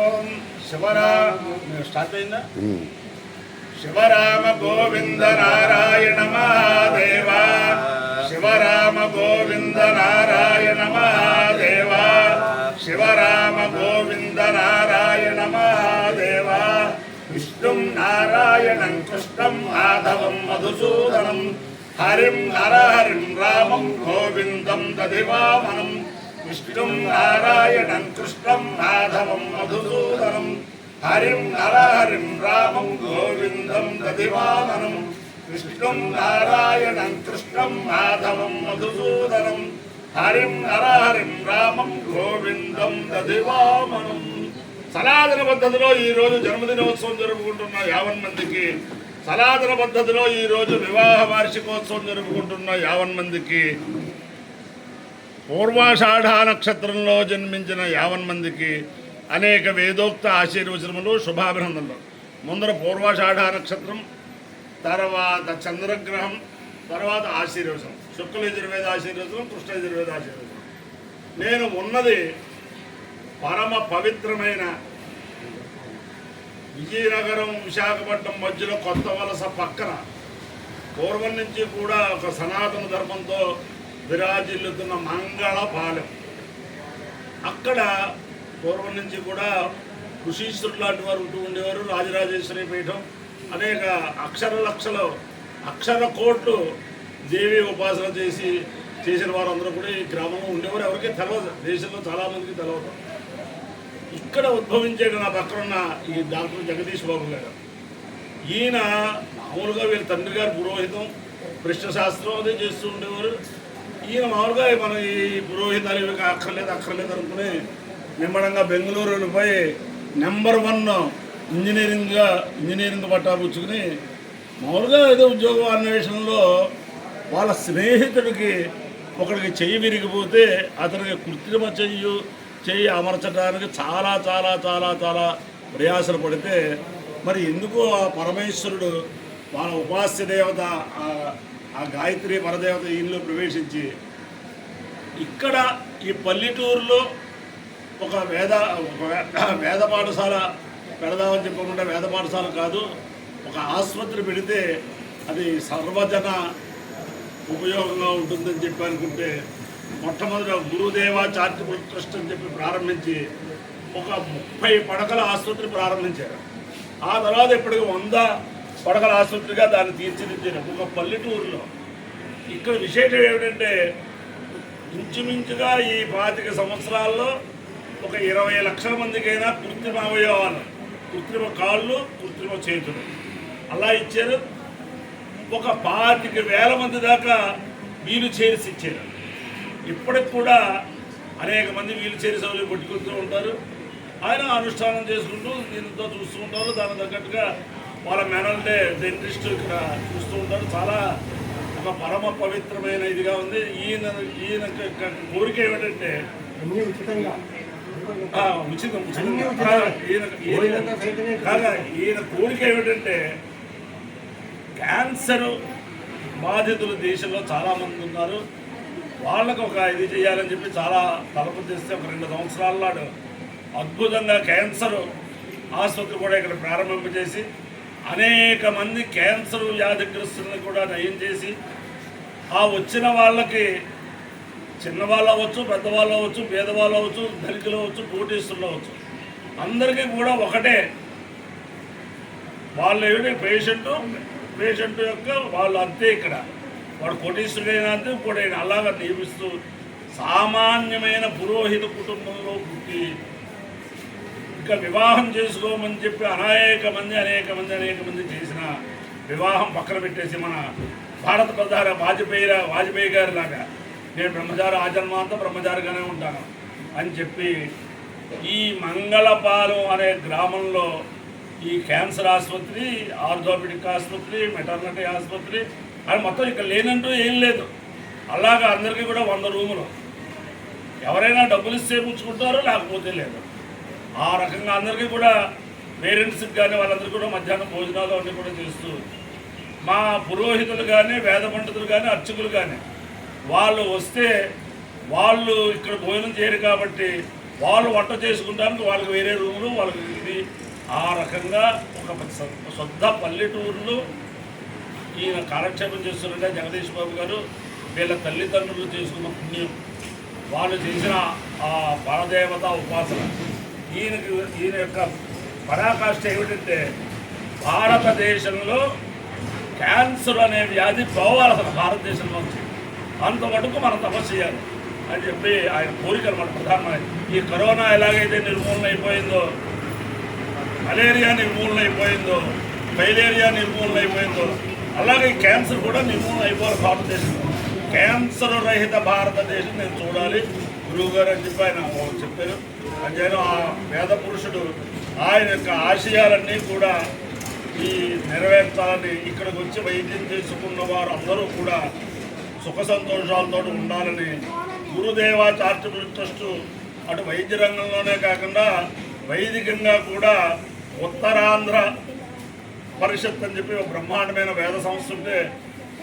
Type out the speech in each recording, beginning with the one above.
ఓం start అయిందా? శివరామ గోవింద నారాయణ మహాదేవ, శివరామ గోవింద నారాయణ మహాదేవ, శివరామ గోవింద నారాయణ మహాదేవ. విష్ణుం నారాయణం కృష్ణం మాధవం మధుసూదనం, హరిం నరహరిం రామం గోవిందం దధివామనం. విష్ణుం నారాయణం కృష్ణం మాధవం మధుసూదనం, హరిం నరహరిం రామం గోవిందం దధివామనం. విష్ణుం నారాయణం కృష్ణం మాధవం మధుసూదనం, హరిం నరహరిం రామం గోవిందం దధివామనం. సనాతన పద్ధతిలో ఈరోజు జన్మదినోత్సవం జరుపుకుంటున్న 50 మందికి, సనాతన పద్ధతిలో ఈరోజు వివాహ వార్షికోత్సవం జరుపుకుంటున్న 50 మందికి, పూర్వాషాఢ నక్షత్రంలో జన్మించిన 50 మందికి అనేక వేదోక్త ఆశీర్వచనములు, శుభాభినందనలు. ముందర పూర్వాషాఢ నక్షత్రం, తర్వాత చంద్రగ్రహం, తర్వాత ఆశీర్వచనం, శుక్ల యజుర్వేద ఆశీర్వచనం, కృష్ణ యజుర్వేద ఆశీర్వచనం. నేను ఉన్నది పరమ పవిత్రమైన విజయనగరం విశాఖపట్నం మధ్యలో కొత్త వలస పక్కన, పూర్వం నుంచి కూడా ఒక సనాతన ధర్మంతో విరాజిల్లుతున్న మంగళపాలెం. అక్కడ పూర్వం నుంచి కూడా ఋషీశ్వరులు లాంటి వారు ఉంటూ ఉండేవారు. రాజరాజేశ్వరి పీఠం, అనేక అక్షర కోట్లు దేవి ఉపాసన చేసిన వారందరూ కూడా ఈ గ్రామంలో ఉండేవారు. ఎవరికీ తెలవదు, దేశంలో చాలామందికి తెలవదు. ఇక్కడ ఉద్భవించే నా పక్కనున్న ఈ డాక్టర్ జగదీష్ బాబు గారు, ఈయన మామూలుగా వీళ్ళ తండ్రి గారు పురోహితం, కృష్ణశాస్త్రం అదే చేస్తూ ఉండేవారు. ఈయన మామూలుగా మనం ఈ పురోహితాలు ఇవి అక్కర్లేదు అనుకుని నిమ్మడంగా బెంగళూరు వెళ్ళిపోయి నెంబర్ 1 ఇంజనీరింగ్ పట్టా పుచ్చుకుని మామూలుగా ఏదో ఉద్యోగం అన్వేషణలో వాళ్ళ స్నేహితుడికి ఒకడికి చెయ్యి విరిగిపోతే అతనికి కృత్రిమ చెయ్యి అమర్చడానికి చాలా చాలా చాలా చాలా ప్రయాసలు పడితే, మరి ఎందుకు ఆ పరమేశ్వరుడు వాళ్ళ ఉపాస్య దేవత ఆ గాయత్రి పరదేవత ఈయనలో ప్రవేశించి ఇక్కడ ఈ పల్లెటూరులో ఒక వేద పాఠశాల పెడదామని చెప్పకుండా, వేద పాఠశాల కాదు, ఒక ఆసుపత్రి పెడితే అది సర్వజన ఉపయోగంగా ఉంటుందని చెప్పి అనుకుంటే, మొట్టమొదట గురుదేవ చారిటబుల్ ట్రస్ట్ అని చెప్పి ప్రారంభించి ఒక 30 పడకల ఆసుపత్రి ప్రారంభించారు. ఆ తర్వాత ఇప్పటికి 100 పడకల ఆసుపత్రిగా దాన్ని తీర్చిదిద్దారు ఒక పల్లెటూరులో. ఇక్కడ విశేషం ఏమిటంటే, ఇంచుమించుగా ఈ 25 సంవత్సరాల్లో ఒక 20 లక్షల మందికైనా కృత్రిమ అవయవాలు, కృత్రిమ కాళ్ళు, కృత్రిమ చేతులు అలా ఇచ్చారు. ఒక 25,000 మంది దాకా వీలు చైర్స్ ఇచ్చారు. ఇప్పటికి కూడా అనేక మంది వీలు చైర్ సౌకర్యం పెట్టుకుంటూ ఉంటారు. ఆయన అనుష్ఠానం చేసుకుంటూ దీనితో చూస్తూ ఉంటారు. దానికి తగ్గట్టుగా వాళ్ళ మెనల్డే డెంటిస్ట్ ఇక్కడ చూస్తూ ఉంటారు. చాలా ఒక పరమ పవిత్రమైన ఇదిగా ఉంది. ఈయన కోరిక ఏమిటంటే ఈయన కోరిక ఏమిటంటే, క్యాన్సర్ బాధితులు దేశంలో చాలామంది ఉన్నారు, వాళ్ళకు ఒక ఇది చేయాలని చెప్పి చాలా తలపు చేస్తే ఒక 2 సంవత్సరాల నాడు అద్భుతంగా క్యాన్సర్ ఆసుపత్రి కూడా ఇక్కడ ప్రారంభింపజేసి అనేక మంది క్యాన్సర్ వ్యాధిగ్రస్తులను కూడా నయం చేసి, ఆ వచ్చిన వాళ్ళకి చిన్నవాళ్ళు అవ్వచ్చు, పెద్దవాళ్ళు అవ్వచ్చు, పేదవాళ్ళు అవ్వచ్చు, దళితులు అవ్వచ్చు, కోటీశ్వరులు అవ్వచ్చు, అందరికీ కూడా ఒకటే. వాళ్ళు ఏమిటి పేషెంట్ యొక్క వాళ్ళు అంతే. ఇక్కడ వాడు కోటీశ్వరుడైనా అంతే, ఇంకోటైనా అలాగా నియమిస్తూ సామాన్యమైన పురోహిత కుటుంబంలో పుట్టి ఇంకా వివాహం చేసుకోమని చెప్పి అనేక మంది చేసిన వివాహం పక్కన పెట్టేసి, మన భారత ప్రధాని వాజ్పేయి గారి లాగా నేను బ్రహ్మచారి ఆజన్మాంతం బ్రహ్మచారిగానే ఉంటాను అని చెప్పి ఈ మంగళపాలెం అనే గ్రామంలో ఈ క్యాన్సర్ ఆసుపత్రి, ఆర్థోపెడిక్ ఆసుపత్రి, మెటర్నిటీ ఆసుపత్రి అని మొత్తం ఇక్కడ లేనంటూ ఏం లేదు. అలాగా అందరికీ కూడా 100 రూములు. ఎవరైనా డబ్బులు ఇస్తే పుచ్చుకుంటారో, లేకపోతే లేదు. ఆ రకంగా అందరికీ కూడా పేరెంట్స్కి కానీ వాళ్ళందరికీ కూడా మధ్యాహ్నం భోజనాలు అన్నీ కూడా చేస్తూ, మా పురోహితులు కానీ, వేద పండితులు కానీ, అర్చకులు కానీ వాళ్ళు వస్తే వాళ్ళు ఇక్కడ భోజనం చేయరు కాబట్టి వాళ్ళు వంట చేసుకుంటానికి వాళ్ళకి వేరే రూములు వాళ్ళకి ఇది ఆ రకంగా ఒక శుద్ధ పల్లెటూరులో ఈయన కాలక్షేపం చేస్తున్నారంటే జగదీష్ బాబు గారు వీళ్ళ తల్లిదండ్రులు చేసుకున్న పుణ్యం, వాళ్ళు చేసిన ఆ పరదేవత ఉపాసన. ఈయన యొక్క పరాకాష్ఠ ఏమిటంటే భారతదేశంలో క్యాన్సర్ అనే వ్యాధి పోవాలి అసలు భారతదేశంలోంచి, అంత మటుకు మనం తపస్సు చేయాలి అని చెప్పి ఆయన కోరిక అన్నమాట ప్రధానమైన. ఈ కరోనా ఎలాగైతే నిర్మూలన అయిపోయిందో, మలేరియా నిర్మూలన అయిపోయిందో, ఫైలేరియా నిర్మూలన అయిపోయిందో, అలాగే క్యాన్సర్ కూడా నిర్మూలన అయిపోవాలి భారతదేశంలో. క్యాన్సర్ రహిత భారతదేశం నేను చూడాలి గురువు గారు అని చెప్పి ఆయన చెప్పారు. అంతేనా ఆ వేద పురుషుడు ఆయన యొక్క ఆశయాలన్నీ కూడా ఈ నెరవేర్చాలని, ఇక్కడికి వచ్చి వైద్యం చేసుకున్న వారు అందరూ కూడా సుఖ సంతోషాలతో ఉండాలని గురుదేవ చారిటబుల్ ట్రస్ట్ అటు వైద్య రంగంలోనే కాకుండా వైదికంగా కూడా ఉత్తరాంధ్ర పరిషత్ అని చెప్పి ఒక బ్రహ్మాండమైన వేద సంస్థ ఉంటే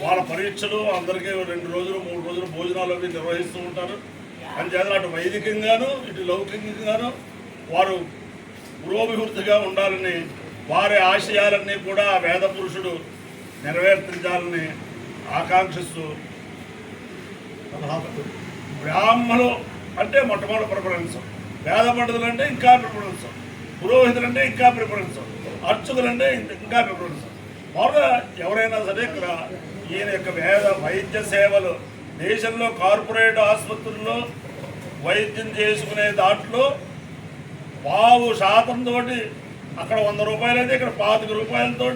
వాళ్ళ పరీక్షలు అందరికీ 2 రోజులు 3 రోజులు భోజనాలు అవి నిర్వహిస్తూ ఉంటారు. అంచేత అటు వైదికంగాను ఇటు లౌకికంగాను వారు పురోభివృద్ధిగా ఉండాలని, వారి ఆశయాలన్నీ కూడా వేద పురుషుడు నెరవేర్చాలని ఆకాంక్షిస్తూ బ్రాహ్మణులు అంటే మొట్టమొదటి ప్రిఫరెన్స్, వేద పండితులు అంటే ఇంకా ప్రిఫరెన్స్, పురోహితులు అంటే ఇంకా ప్రిఫరెన్స్, అర్చకులు అంటే ఇంకా ప్రిఫరెన్స్. మామూలుగా ఎవరైనా సరే ఇక్కడ ఈయన యొక్క వైద్య సేవలు దేశంలో కార్పొరేట్ ఆసుపత్రుల్లో వైద్యం చేసుకునే దాంట్లో 5% అక్కడ 100 రూపాయలు అయితే ఇక్కడ 25 రూపాయలతో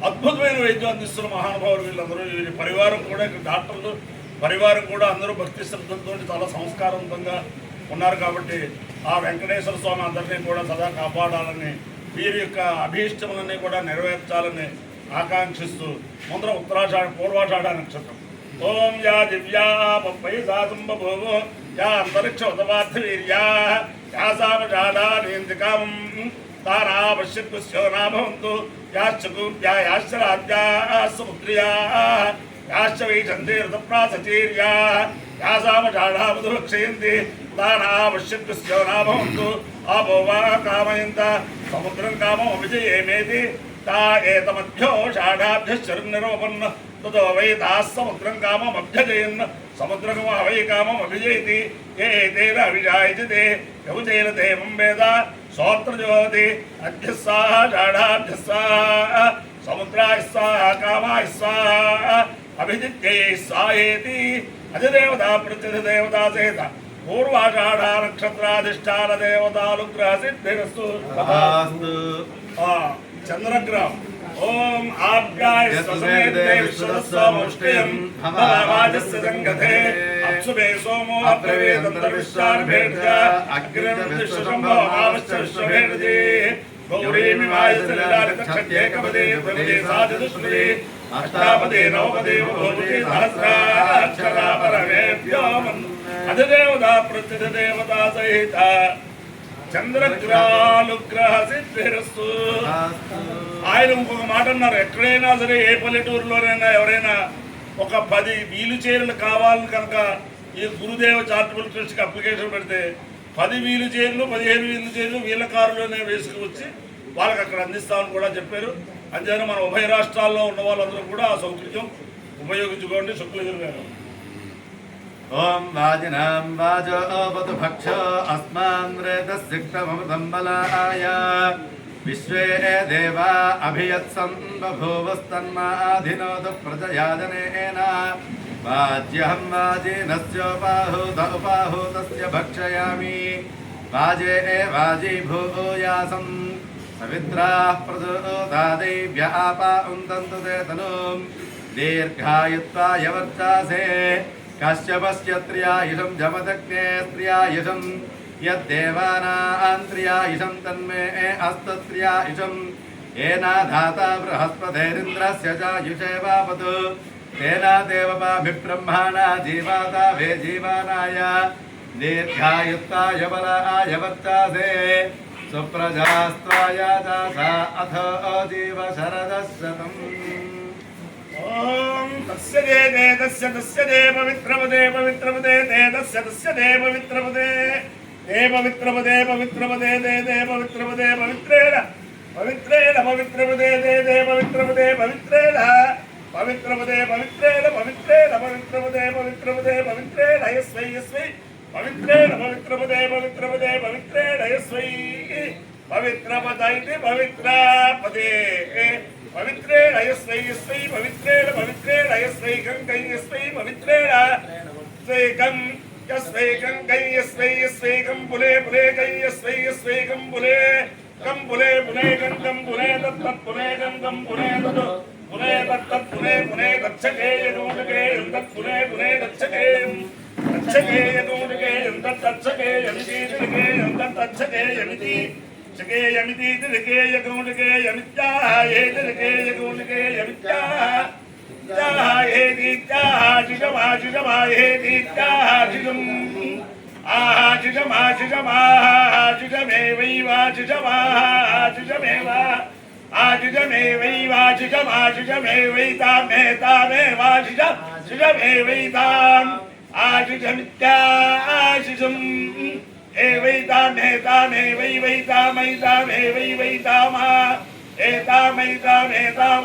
అద్భుతమైన వైద్యం అందిస్తున్న మహానుభావులు వీళ్ళందరూ. వీరి పరివారం కూడా ఇక్కడ డాక్టర్లు పరివారం కూడా అందరూ భక్తి శ్రద్ధలతో చాలా సంస్కారవంతంగా ఉన్నారు. కాబట్టి ఆ వెంకటేశ్వర స్వామి అందరినీ కూడా సదా కాపాడాలని, వీరి యొక్క అభీష్టములన్నీ కూడా నెరవేర్చాలని ఆకాంక్షిస్తూ ముందర ఉత్తరాషాఢ పూర్వాషాఢ నక్షత్రం ఓం యా దివ్యా పప్పై సాతుంబభూవో యా అంతరిక్ష ఉదవార్థవీర్యా యా సామజాడానిందికాం తారాపశ్యత్వస్యో నాభవంతు యాశ్చూప్యా యాశ్చరాద్యా సముద్రియా యాశ్చ వైషంతే ఋతప్రాసచీర్యా యా సామజాడాముదురక్షయంతి తారాపశ్యత్వస్యో నాభవంతు ఆపో వా కామయంత సముద్రం కామం అవిజయేమేతి తా ఏతమధ్యో షాఢాభ్యశ్చరునిరోపన్న తతో వై తాः సముద్రం కామమభ్యజయన్ సముద్రకమో అవై కామం అభిజయతి ఏ తేన అభిజాయతే యౌజైరదేవం వేద సోత్రజోతి అభ్యస్సాః షాఢాభ్యస్సాః సముద్రాయ స్వాహ కామాయ స్వాహ అభిజిత్యై స్వాహేతి అధిదేవతా ప్రత్యధిదేవతా సహిత పూర్వాషాఢ నక్షత్రాధిష్టాన దేవతానుగ్రహ సిద్ధిరస్తు. చంద్రగ్రహం ఓం ఆభ్యాయ స్వసమేతేశ్వరస్వముష్టియం భవాజస్య సంగతే అప్సుమే సోమో అప్రవేదంతర్విశ్వాన్భేటజ అగ్నిర్విశ్వశంభవమావశ్చ విశ్వభేటజే గౌరీమివాయసలిలాలితక్షత్యేకపదే ప్రపదే సాచతుష్పదే అష్టాపదే నవపదే భోజే సహస్రాక్షరా పరమేభ్యో అధిదేవతా ప్రత్యధిదేవతా సహిత చంద్రగ్రహానుగ్రహ సిద్ధిరస్తు. ఆయన ఇంకొక మాట అన్నారు, ఎక్కడైనా సరే ఏ పల్లెటూరులోనైనా ఎవరైనా ఒక 10 వీలు చైర్లు కావాలని కనుక ఈ గురుదేవ చారిటబుల్ ట్రస్ట్కి అప్లికేషన్ పెడితే 10 వీలు చైర్లు 15 వీలు చైర్లు వీళ్ళ కారులోనే వేసుకువచ్చి వాళ్ళకి అక్కడ అందిస్తామని కూడా చెప్పారు. అంతేనా మన ఉభయ రాష్ట్రాల్లో ఉన్న వాళ్ళందరూ కూడా ఆ సౌకర్యం ఉపయోగించుకోండి. శుక్లగిరి గారు ఓం వాజినాం వాజో వధుభక్ష అస్మాన్ రేతసిక్తమృతం బలాయ విశ్వే దేవా అభియత్సం బభూవస్తన్మాధినోతు ప్రజయాజనేన వాజ్యహం వాజినస్యోపాహూత ఉపాహూతస్య భక్షయామి వాజే వాజీ భూయాసం సవిత్రాః ప్రసూతా దేవ్య ఆపా ఉంతంతు తే తనూం దీర్ఘాయుత్వాయ వర్చాసే కశ్యపస్య త్రియాయుషం జమదగ్నే త్రియాయుషం యద్దేవానాం త్రియాయుషం తన్మే అస్తత్రియాయుషం ఏనా ధాతా బృహస్పతిరింద్రస్య చాయుషేవాపతు తేనా దేవపాభిబ్రహ్మాణా జీవాతా వే జీవానాయ దీర్ఘాయుత్వాయ బలాయ వర్చాసే సుప్రజాస్త్వాయ దాసా అథో జీవ శరదశతం. ఓం తస్య దే తస్య దే పవిత్రపదే పవిత్రపదే తే తస్య దే పవిత్రపదే దే పవిత్రపదే పవిత్రపదే దే దే పవిత్రపదే పవిత్రేణ పవిత్రేణ పవిత్రపదే దే దే పవిత్రపదే పవిత్రేణ పవిత్రపదే పవిత్రేణ పవిత్రేణ పవిత్రపదే పవిత్రపదే పవిత్రేణ యస్వై యస్వై పవిత్రేణ పవిత్రపదే పవిత్రపదే పవిత్రేణ యస్వై పవిత్రపదైతి పవిత్రపదే పవిత్రేణ యస్వై యస్వై పవిత్రేణ పవిత్రేణ యస్వై గంగై యస్వై పవిత్రేణ స్వైకం యస్వైకం గై యస్వై యస్వైకం పులే పులే గై యస్వై యస్వైకం పులే కం పులే పులే గంగం పులే తత్తత్ పులే గంగం పులే తత్ పులే తత్తత్ పులే పులే గచ్చకే యదోనకే యంతత్ పులే పులే గచ్చకే గచ్చకే యదోనకే యంతత్ గచ్చకే యమితి దికే యంతత్ గచ్చకే యమితి చకే యమితి దికే యగోనకే యమిత్యా ఏదికే యగోనకే యమిత్యా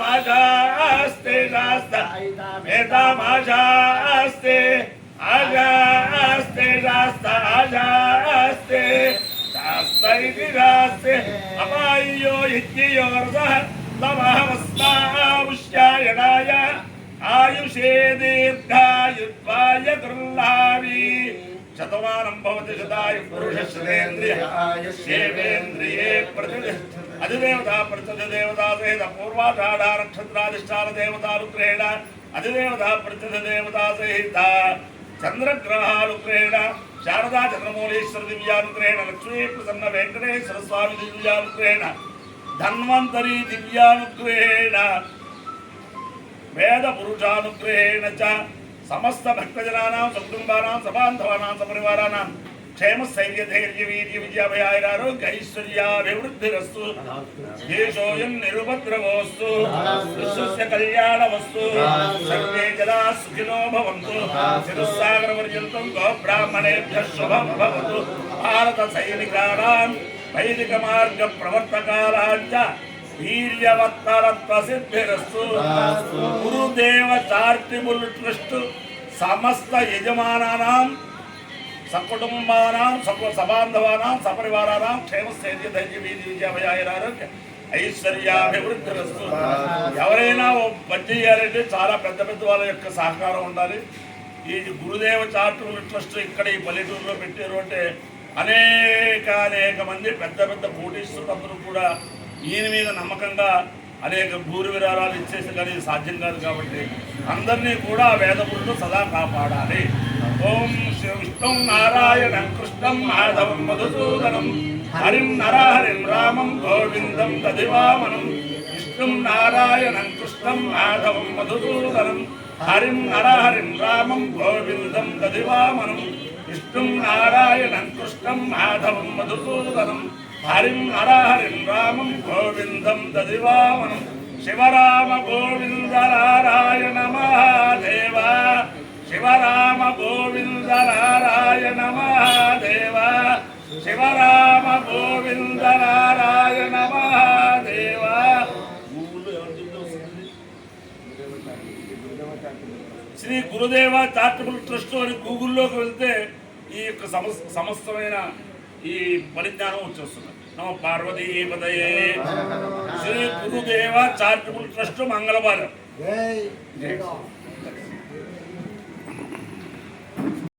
ఏతామైతామాజాస్తే శాస్త ఏతామాజాస్తే ఆజాస్తే శాస్త ఆజాస్తే శాస్త ఇది శాస్తే అపాయ్యో ఇత్యోర్ధః తమహమస్మాముష్యాయణాయ ఆయుషే దీర్ఘాయుత్వాయ గృహ్ణామి శతమానం భవతి శతాయు పురుషశ్రేంద్రియ ఆయుష్యేంద్రియే ప్రతిష్ఠిత అధిదేవతా ప్రతిదేవతా సహిత పూర్వాషాఢ నక్షత్రాధిష్టాన దేవతానుగ్రహేణ అధిదేవతా ప్రతిదేవతా సహిత చంద్రగ్రహానుగ్రహేణ శారదా చంద్రమౌళీశ్వర దివ్యానుగ్రహేణ లక్ష్మీ ప్రసన్న వెంకటేశ్వర స్వామి దివ్యానుగ్రహేణ ధన్వంతరి దివ్యానుగ్రహేణ వేద పురుషానుగ్రహేణ చ సమస్త భక్తజనానాం సకుటుంబానాం సబాంధవానాం సపరివారానాం క్షేమ స్థైర్య ధైర్య వీర్య విద్యాభయారోగ్య ఐశ్వర్యాభివృద్ధిరస్తు దేశోయం నిరుపద్రవోస్తు విశ్వస్య కళ్యాణమస్తు సర్వే జనా సుఖినో భవంతు చతుస్సాగర పర్యంతం గోబ్రాహ్మణేభ్యః శుభం భవతు భారత సైనికానాం వైదిక మార్గ ప్రవర్తకానాంచ వీర్యవత్తరత్వ సిద్ధిరస్తు గురుదేవ చారిటబుల్ ట్రస్ట్ సమస్త యజమానానాం సకుటుంబానాం సబాంధవానాం సపరివారానాం క్షేమస్థైర్య ధైర్య వీర్య విద్యాభయారోగ్య ఐశ్వర్యాభివృద్ధిరస్తు. ఎవరైనా పని చేయాలంటే చాలా పెద్ద పెద్ద వాళ్ళ యొక్క సహకారం ఉండాలి. ఈ గురుదేవ చారిటబుల్ ట్రస్ట్ ఇక్కడ ఈ పల్లెటూరులో పెట్టారు అంటే అనేక మంది పెద్ద పెద్ద కోటీశ్వరులందరూ కూడా ఈయన మీద నమ్మకంగా అనేక భూరి విరాళాలు ఇచ్చేసి కానీ సాధ్యం కాదు. కాబట్టి అందరినీ కూడా వేదపురుడు సదా కాపాడాలి. ఓం శ్రీ విష్ణుం నారాయణం కృష్ణం మాధవం మధుసూదనం హరిం నరహరిం రామం గోవిందం దదివామనం విష్ణుం నారాయణం కృష్ణం మాధవం మధుసూదనం హరిం నరహరిం రామం గోవిందం దదివామనం విష్ణుం నారాయణం కృష్ణం మాధవం మధుసూదనం హరిం నరహరిం రామం గోవిందం దదివామనం శివరామ గోవింద నారాయణ మహాదేవ శివరామ గోవింద నారాయణ మహాదేవ శివరామ గోవింద నారాయణ మహాదేవ. శ్రీ గురుదేవ చారిటబుల్ ట్రస్ట్ అని గూగుల్లోకి వెళ్తే ఈ యొక్క సమస్తమైన ఈ పరిజ్ఞానం వచ్చేస్తుంది. నమ పార్వతీపతయే. శ్రీ గురుదేవ చారిటబుల్ ట్రస్ట్ మంగళవారం